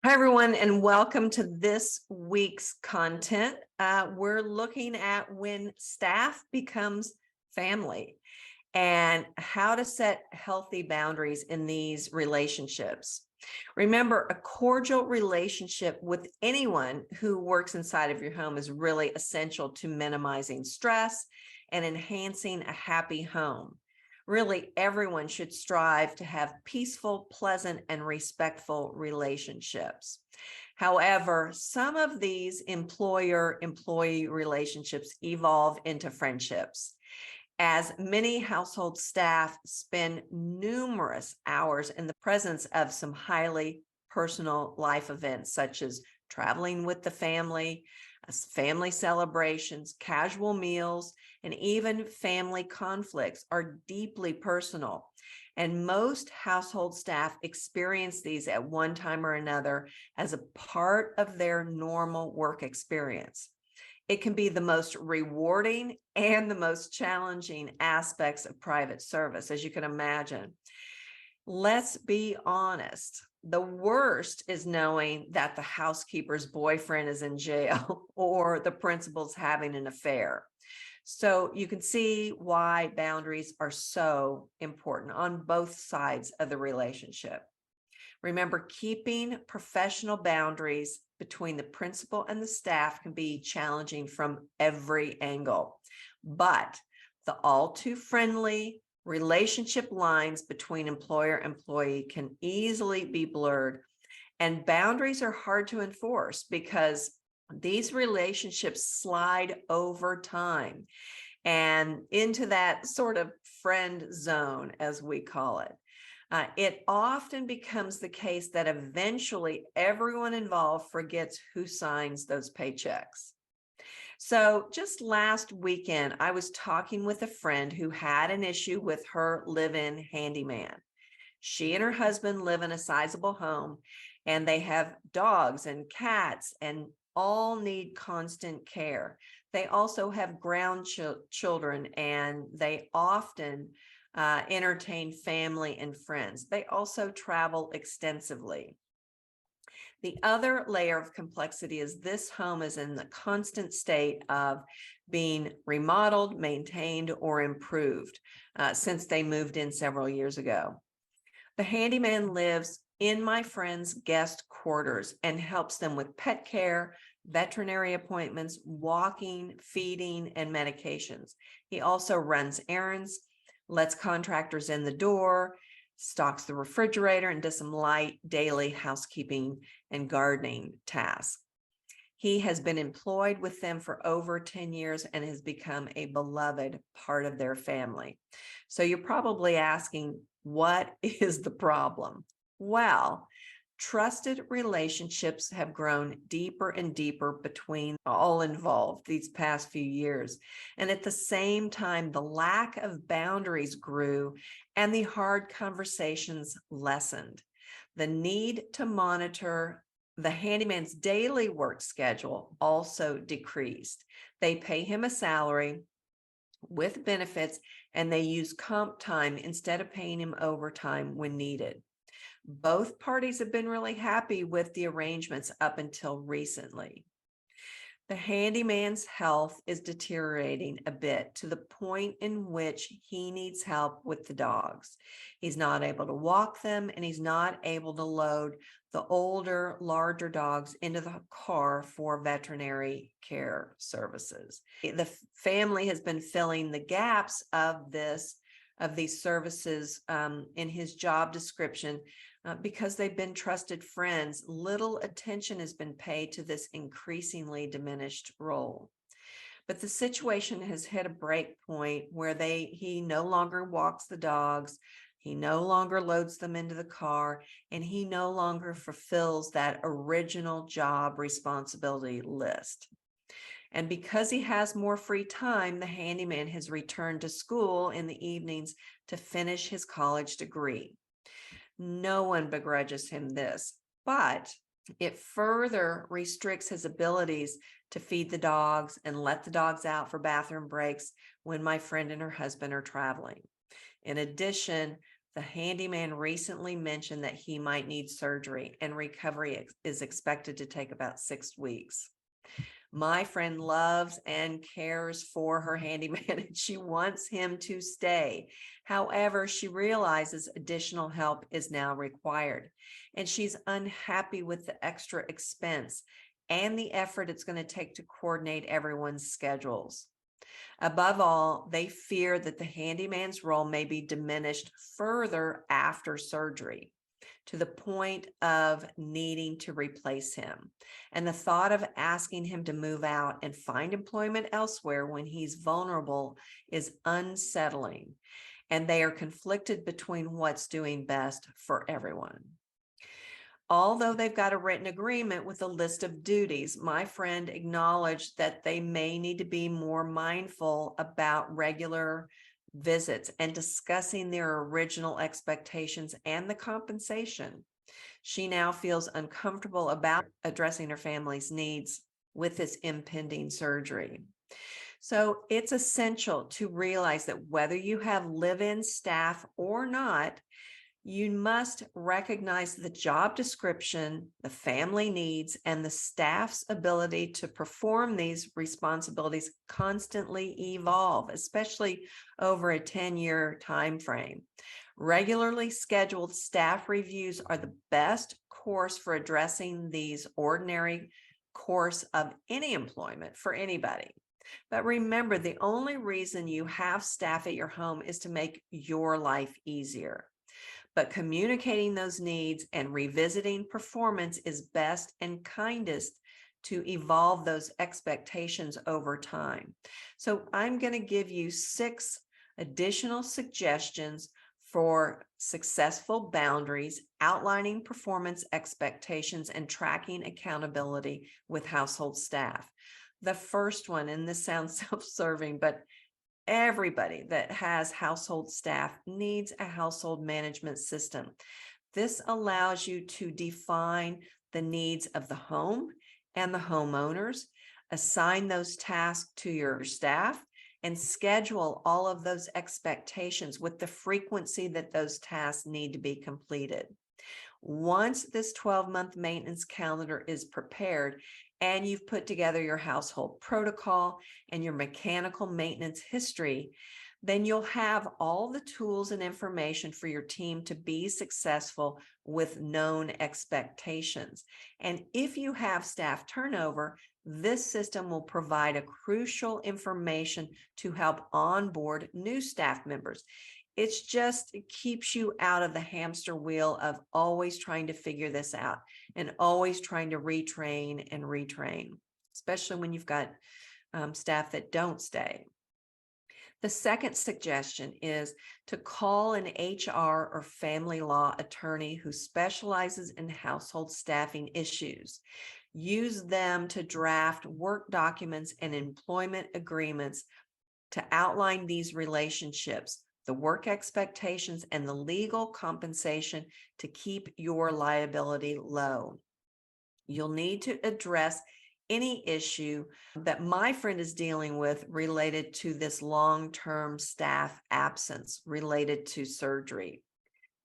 Hi, everyone, and welcome to this week's content. We're looking at when staff becomes family and how to set healthy boundaries in these relationships. Remember, a cordial relationship with anyone who works inside of your home is really essential to minimizing stress and enhancing a happy home. Really, everyone should strive to have peaceful, pleasant, and respectful relationships. However, some of these employer-employee relationships evolve into friendships, as many household staff spend numerous hours in the presence of some highly personal life events, such as traveling with the family celebrations, casual meals, and even family conflicts are deeply personal. And most household staff experience these at one time or another as a part of their normal work experience. It can be the most rewarding and the most challenging aspects of private service, as you can imagine. Let's be honest. The worst is knowing that the housekeeper's boyfriend is in jail or the principal's having an affair. So you can see why boundaries are so important on both sides of the relationship. Remember, keeping professional boundaries between the principal and the staff can be challenging from every angle, but the all too friendly relationship lines between employer-employee can easily be blurred, and boundaries are hard to enforce because these relationships slide over time and into that sort of friend zone, as we call it. It often becomes the case that eventually everyone involved forgets who signs those paychecks. So just last weekend, I was talking with a friend who had an issue with her live-in handyman. She and her husband live in a sizable home, and they have dogs and cats and all need constant care. They also have ground children, and they often entertain family and friends. They also travel extensively. The other layer of complexity is this home is in the constant state of being remodeled, maintained, or improved since they moved in several years ago. The handyman lives in my friend's guest quarters and helps them with pet care, veterinary appointments, walking, feeding, and medications. He also runs errands, lets contractors in the door, stocks the refrigerator, and does some light daily housekeeping and gardening tasks. He has been employed with them for over 10 years and has become a beloved part of their family. So you're probably asking, what is the problem? Well, trusted relationships have grown deeper and deeper between all involved these past few years. And at the same time, the lack of boundaries grew and the hard conversations lessened. The need to monitor the handyman's daily work schedule also decreased. They pay him a salary with benefits, and they use comp time instead of paying him overtime when needed. Both parties have been really happy with the arrangements up until recently. The handyman's health is deteriorating a bit to the point in which he needs help with the dogs. He's not able to walk them, and he's not able to load the older, larger dogs into the car for veterinary care services. The family has been filling the gaps of these services in his job description because they've been trusted friends. Little attention has been paid to this increasingly diminished role. But the situation has hit a break point where he no longer walks the dogs, he no longer loads them into the car, and he no longer fulfills that original job responsibility list. And because he has more free time, the handyman has returned to school in the evenings to finish his college degree. No one begrudges him this, but it further restricts his abilities to feed the dogs and let the dogs out for bathroom breaks when my friend and her husband are traveling. In addition, The handyman recently mentioned that he might need surgery, and recovery is expected to take about 6 weeks. My friend loves and cares for her handyman, and she wants him to stay. However, she realizes additional help is now required, and she's unhappy with the extra expense and the effort it's going to take to coordinate everyone's schedules. Above all, they fear that the handyman's role may be diminished further after surgery, to the point of needing to replace him. And the thought of asking him to move out and find employment elsewhere when he's vulnerable is unsettling. And they are conflicted between what's doing best for everyone. Although they've got a written agreement with a list of duties, my friend acknowledged that they may need to be more mindful about regular visits and discussing their original expectations and the compensation. She now feels uncomfortable about addressing her family's needs with this impending surgery. So it's essential to realize that whether you have live-in staff or not, you must recognize the job description, the family needs, and the staff's ability to perform these responsibilities constantly evolve, especially over a 10-year time frame. Regularly scheduled staff reviews are the best course for addressing these ordinary course of any employment for anybody. But remember, the only reason you have staff at your home is to make your life easier. But communicating those needs and revisiting performance is best and kindest to evolve those expectations over time. So I'm going to give you 6 additional suggestions for successful boundaries, outlining performance expectations, and tracking accountability with household staff. The first one, and this sounds self-serving, but everybody that has household staff needs a household management system. This allows you to define the needs of the home and the homeowners, assign those tasks to your staff, and schedule all of those expectations with the frequency that those tasks need to be completed. Once this 12-month maintenance calendar is prepared, and you've put together your household protocol and your mechanical maintenance history, then you'll have all the tools and information for your team to be successful with known expectations. And if you have staff turnover, this system will provide a crucial information to help onboard new staff members. It keeps you out of the hamster wheel of always trying to figure this out and always trying to retrain and retrain, especially when you've got staff that don't stay. The second suggestion is to call an HR or family law attorney who specializes in household staffing issues. Use them to draft work documents and employment agreements to outline these relationships, the work expectations, and the legal compensation to keep your liability low. You'll need to address any issue that my friend is dealing with related to this long-term staff absence related to surgery.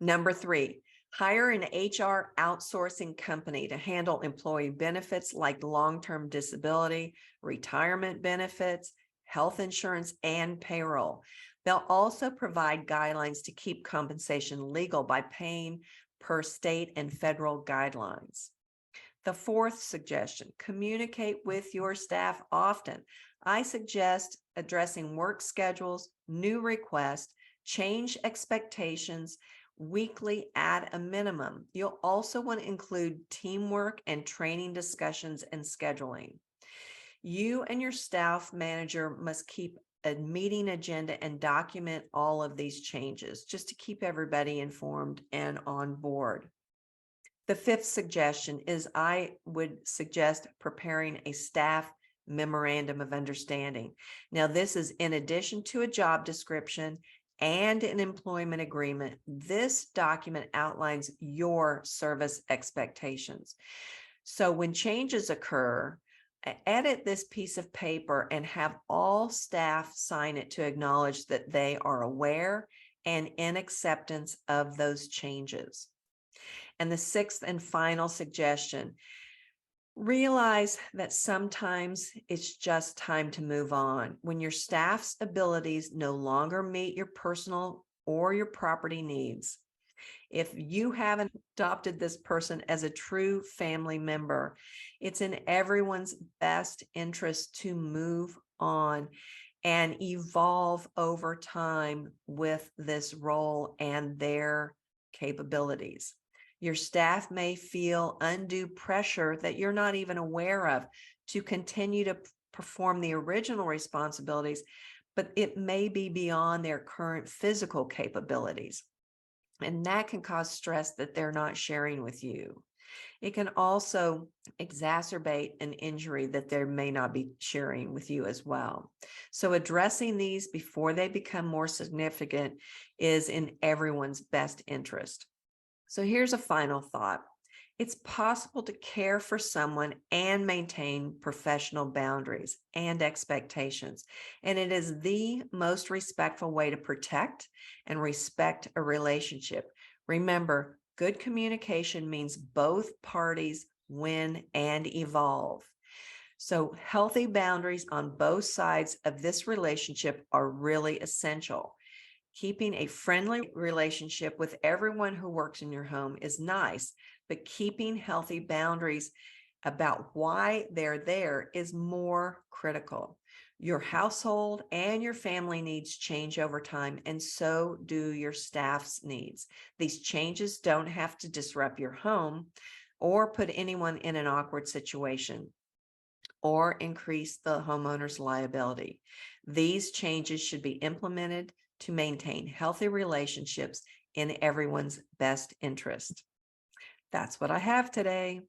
Number 3, hire an HR outsourcing company to handle employee benefits like long-term disability, retirement benefits, health insurance, and payroll. They'll also provide guidelines to keep compensation legal by paying per state and federal guidelines. The fourth suggestion, communicate with your staff often. I suggest addressing work schedules, new requests, change expectations weekly at a minimum. You'll also want to include teamwork and training discussions and scheduling. You and your staff manager must keep a meeting agenda and document all of these changes just to keep everybody informed and on board. The fifth suggestion is I would suggest preparing a staff memorandum of understanding. Now, this is in addition to a job description and an employment agreement. This document outlines your service expectations. So when changes occur, edit this piece of paper and have all staff sign it to acknowledge that they are aware and in acceptance of those changes. And the sixth and final suggestion, realize that sometimes it's just time to move on. When your staff's abilities no longer meet your personal or your property needs, if you haven't adopted this person as a true family member, it's in everyone's best interest to move on and evolve over time with this role and their capabilities. Your staff may feel undue pressure that you're not even aware of to continue to perform the original responsibilities, but it may be beyond their current physical capabilities. And that can cause stress that they're not sharing with you. It can also exacerbate an injury that they may not be sharing with you as well. So addressing these before they become more significant is in everyone's best interest. So here's a final thought. It's possible to care for someone and maintain professional boundaries and expectations. And it is the most respectful way to protect and respect a relationship. Remember, good communication means both parties win and evolve. So healthy boundaries on both sides of this relationship are really essential. Keeping a friendly relationship with everyone who works in your home is nice, but keeping healthy boundaries about why they're there is more critical. Your household and your family needs change over time, and so do your staff's needs. These changes don't have to disrupt your home or put anyone in an awkward situation or increase the homeowner's liability. These changes should be implemented to maintain healthy relationships in everyone's best interest. That's what I have today.